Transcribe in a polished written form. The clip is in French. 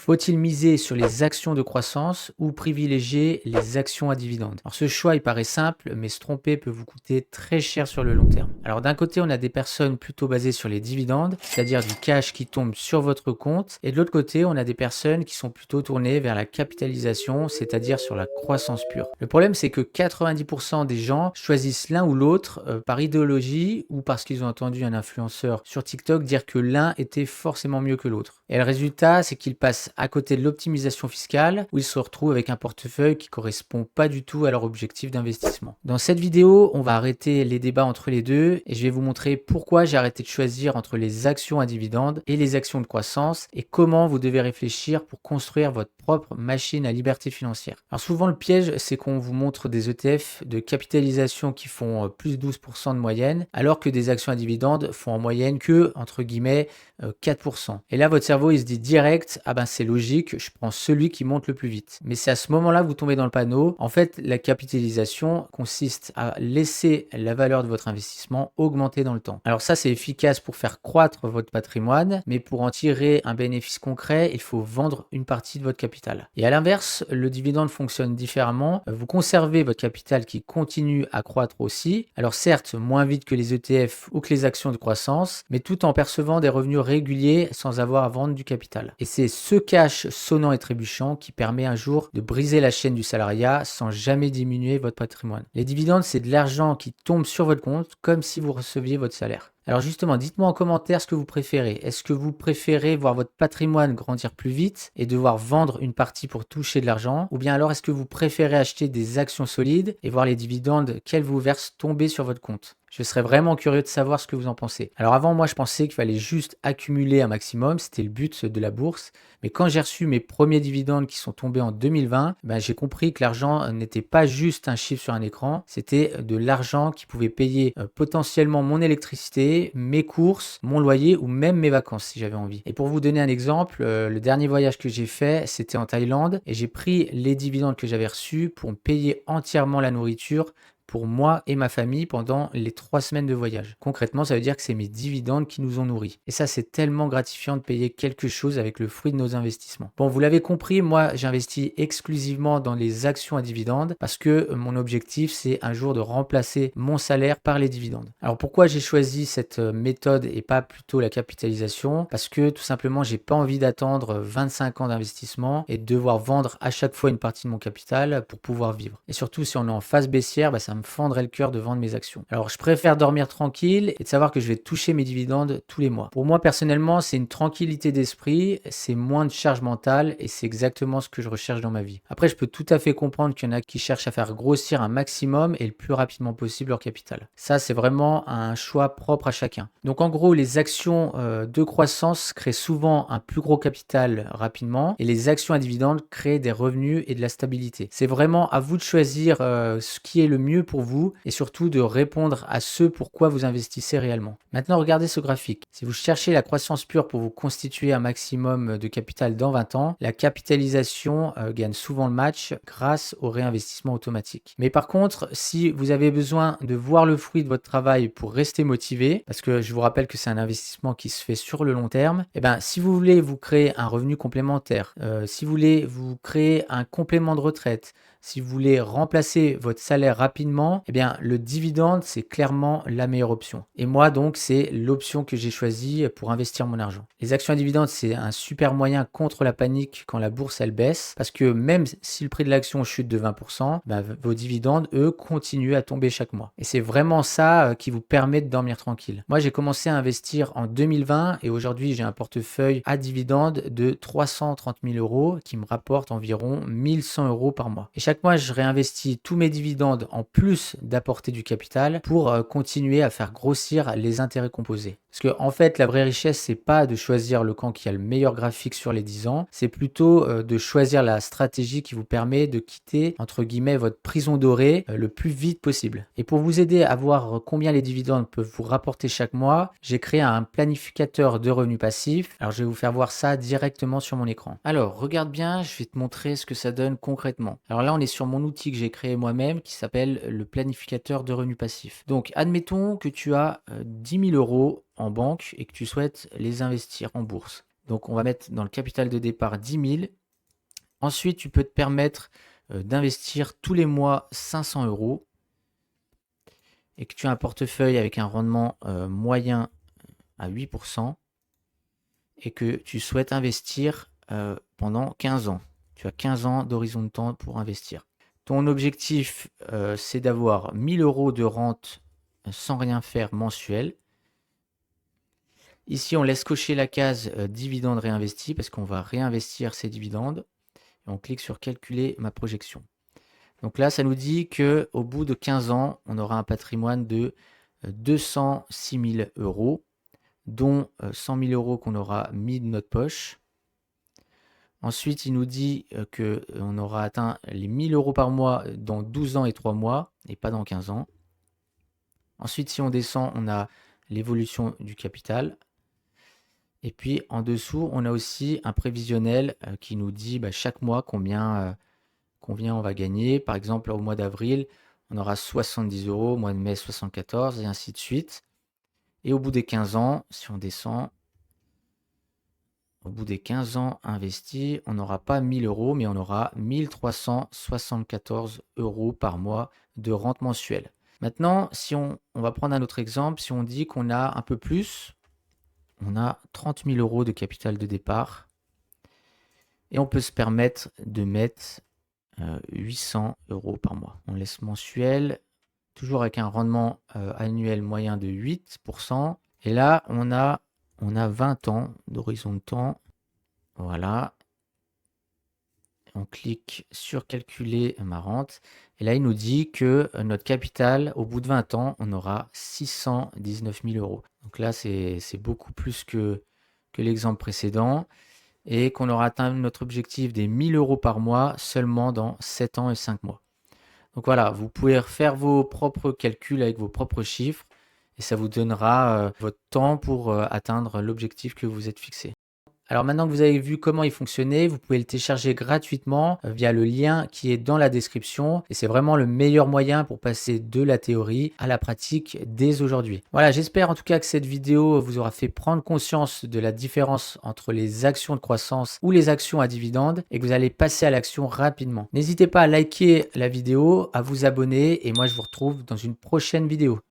Faut-il miser sur les actions de croissance ou privilégier les actions à dividendes? Alors ce choix, il paraît simple, mais se tromper peut vous coûter très cher sur le long terme. Alors d'un côté, on a des personnes plutôt basées sur les dividendes, c'est-à-dire du cash qui tombe sur votre compte, et de l'autre côté, on a des personnes qui sont plutôt tournées vers la capitalisation, c'est-à-dire sur la croissance pure. Le problème, c'est que 90% des gens choisissent l'un ou l'autre par idéologie ou parce qu'ils ont entendu un influenceur sur TikTok dire que l'un était forcément mieux que l'autre. Et le résultat, c'est qu'ils passent à côté de l'optimisation fiscale où ils se retrouvent avec un portefeuille qui correspond pas du tout à leur objectif d'investissement. Dans cette vidéo, on va arrêter les débats entre les deux et je vais vous montrer pourquoi j'ai arrêté de choisir entre les actions à dividendes et les actions de croissance et comment vous devez réfléchir pour construire votre propre machine à liberté financière. Alors souvent le piège, c'est qu'on vous montre des ETF de capitalisation qui font plus 12% de moyenne alors que des actions à dividendes font en moyenne que, entre guillemets, 4%. Et là, votre cerveau, il se dit direct, ah ben c'est logique, je prends celui qui monte le plus vite. Mais c'est à ce moment-là que vous tombez dans le panneau. En fait, la capitalisation consiste à laisser la valeur de votre investissement augmenter dans le temps. Alors ça, c'est efficace pour faire croître votre patrimoine, mais pour en tirer un bénéfice concret, il faut vendre une partie de votre capital. Et à l'inverse, le dividende fonctionne différemment. Vous conservez votre capital qui continue à croître aussi. Alors certes, moins vite que les ETF ou que les actions de croissance, mais tout en percevant des revenus régulier sans avoir à vendre du capital. Et c'est ce cash sonnant et trébuchant qui permet un jour de briser la chaîne du salariat sans jamais diminuer votre patrimoine. Les dividendes, c'est de l'argent qui tombe sur votre compte comme si vous receviez votre salaire. Alors justement, dites-moi en commentaire ce que vous préférez. Est-ce que vous préférez voir votre patrimoine grandir plus vite et devoir vendre une partie pour toucher de l'argent? Ou bien alors est-ce que vous préférez acheter des actions solides et voir les dividendes qu'elles vous versent tomber sur votre compte? Je serais vraiment curieux de savoir ce que vous en pensez. Alors avant, moi, je pensais qu'il fallait juste accumuler un maximum, c'était le but de la bourse. Mais quand j'ai reçu mes premiers dividendes qui sont tombés en 2020, j'ai compris que l'argent n'était pas juste un chiffre sur un écran, c'était de l'argent qui pouvait payer potentiellement mon électricité, mes courses, mon loyer ou même mes vacances si j'avais envie. Et pour vous donner un exemple, le dernier voyage que j'ai fait, c'était en Thaïlande et j'ai pris les dividendes que j'avais reçus pour me payer entièrement la nourriture pour moi et ma famille pendant les 3 semaines de voyage. Concrètement, ça veut dire que c'est mes dividendes qui nous ont nourris. Et ça, c'est tellement gratifiant de payer quelque chose avec le fruit de nos investissements. Bon, vous l'avez compris, moi, j'investis exclusivement dans les actions à dividendes parce que mon objectif, c'est un jour de remplacer mon salaire par les dividendes. Alors, pourquoi j'ai choisi cette méthode et pas plutôt la capitalisation? Parce que tout simplement, j'ai pas envie d'attendre 25 ans d'investissement et de devoir vendre à chaque fois une partie de mon capital pour pouvoir vivre. Et surtout, si on est en phase baissière, ça me fendrait le cœur de vendre mes actions. Alors, je préfère dormir tranquille et de savoir que je vais toucher mes dividendes tous les mois. Pour moi, personnellement, c'est une tranquillité d'esprit, c'est moins de charge mentale et c'est exactement ce que je recherche dans ma vie. Après, je peux tout à fait comprendre qu'il y en a qui cherchent à faire grossir un maximum et le plus rapidement possible leur capital. Ça, c'est vraiment un choix propre à chacun. Donc, en gros, les actions de croissance créent souvent un plus gros capital rapidement et les actions à dividendes créent des revenus et de la stabilité. C'est vraiment à vous de choisir ce qui est le mieux pour vous et surtout de répondre à ce pourquoi vous investissez réellement. Maintenant, regardez ce graphique. Si vous cherchez la croissance pure pour vous constituer un maximum de capital dans 20 ans, la capitalisation gagne souvent le match grâce au réinvestissement automatique. Mais par contre, si vous avez besoin de voir le fruit de votre travail pour rester motivé, parce que je vous rappelle que c'est un investissement qui se fait sur le long terme, si vous voulez vous créer un revenu complémentaire, si vous voulez vous créer un complément de retraite, si vous voulez remplacer votre salaire rapidement, le dividende, c'est clairement la meilleure option. Et moi, donc, c'est l'option que j'ai choisie pour investir mon argent. Les actions à dividendes, c'est un super moyen contre la panique quand la bourse, elle baisse, parce que même si le prix de l'action chute de 20%, vos dividendes, eux, continuent à tomber chaque mois. Et c'est vraiment ça qui vous permet de dormir tranquille. Moi, j'ai commencé à investir en 2020 et aujourd'hui, j'ai un portefeuille à dividendes de 330 000 € qui me rapporte environ 1100 € par mois. Et chaque mois, je réinvestis tous mes dividendes en plus d'apporter du capital pour continuer à faire grossir les intérêts composés. Parce que en fait, la vraie richesse, c'est pas de choisir le camp qui a le meilleur graphique sur les 10 ans, c'est plutôt de choisir la stratégie qui vous permet de quitter, entre guillemets, votre prison dorée le plus vite possible. Et pour vous aider à voir combien les dividendes peuvent vous rapporter chaque mois, j'ai créé un planificateur de revenus passifs. Alors, je vais vous faire voir ça directement sur mon écran. Alors, regarde bien, je vais te montrer ce que ça donne concrètement. Alors là, on est sur mon outil que j'ai créé moi-même qui s'appelle le planificateur de revenus passifs. Donc, admettons que tu as 10 000 € en banque et que tu souhaites les investir en bourse. Donc, on va mettre dans le capital de départ 10 000. Ensuite, tu peux te permettre d'investir tous les mois 500 € et que tu as un portefeuille avec un rendement moyen à 8% et que tu souhaites investir pendant 15 ans. Tu as 15 ans d'horizon de temps pour investir. Ton objectif, c'est d'avoir 1 000 € de rente sans rien faire mensuel. Ici, on laisse cocher la case dividendes réinvestis parce qu'on va réinvestir ces dividendes. Et on clique sur calculer ma projection. Donc là, ça nous dit qu'au bout de 15 ans, on aura un patrimoine de 206 000 €, dont 100 000 € qu'on aura mis de notre poche. Ensuite, il nous dit qu'on aura atteint les 1 000 € par mois dans 12 ans et 3 mois, et pas dans 15 ans. Ensuite, si on descend, on a l'évolution du capital. Et puis, en dessous, on a aussi un prévisionnel qui nous dit chaque mois combien on va gagner. Par exemple, au mois d'avril, on aura 70 €, au mois de mai 74 et ainsi de suite. Et au bout des 15 ans, si on descend, au bout des 15 ans investis, on n'aura pas 1 000 €, mais on aura 1 374 € par mois de rente mensuelle. Maintenant, si on va prendre un autre exemple, si on dit qu'on a un peu plus, on a 30 000 € de capital de départ et on peut se permettre de mettre 800 € par mois. On laisse mensuel, toujours avec un rendement annuel moyen de 8%. Et là, on a 20 ans d'horizon de temps. Voilà. On clique sur calculer ma rente. Et là, il nous dit que notre capital, au bout de 20 ans, on aura 619 000 €. Donc là, c'est beaucoup plus que l'exemple précédent. Et qu'on aura atteint notre objectif des 1 000 € par mois seulement dans 7 ans et 5 mois. Donc voilà, vous pouvez refaire vos propres calculs avec vos propres chiffres et ça vous donnera votre temps pour atteindre l'objectif que vous êtes fixé. Alors maintenant que vous avez vu comment il fonctionnait, vous pouvez le télécharger gratuitement via le lien qui est dans la description. Et c'est vraiment le meilleur moyen pour passer de la théorie à la pratique dès aujourd'hui. Voilà, j'espère en tout cas que cette vidéo vous aura fait prendre conscience de la différence entre les actions de croissance ou les actions à dividendes et que vous allez passer à l'action rapidement. N'hésitez pas à liker la vidéo, à vous abonner et moi je vous retrouve dans une prochaine vidéo.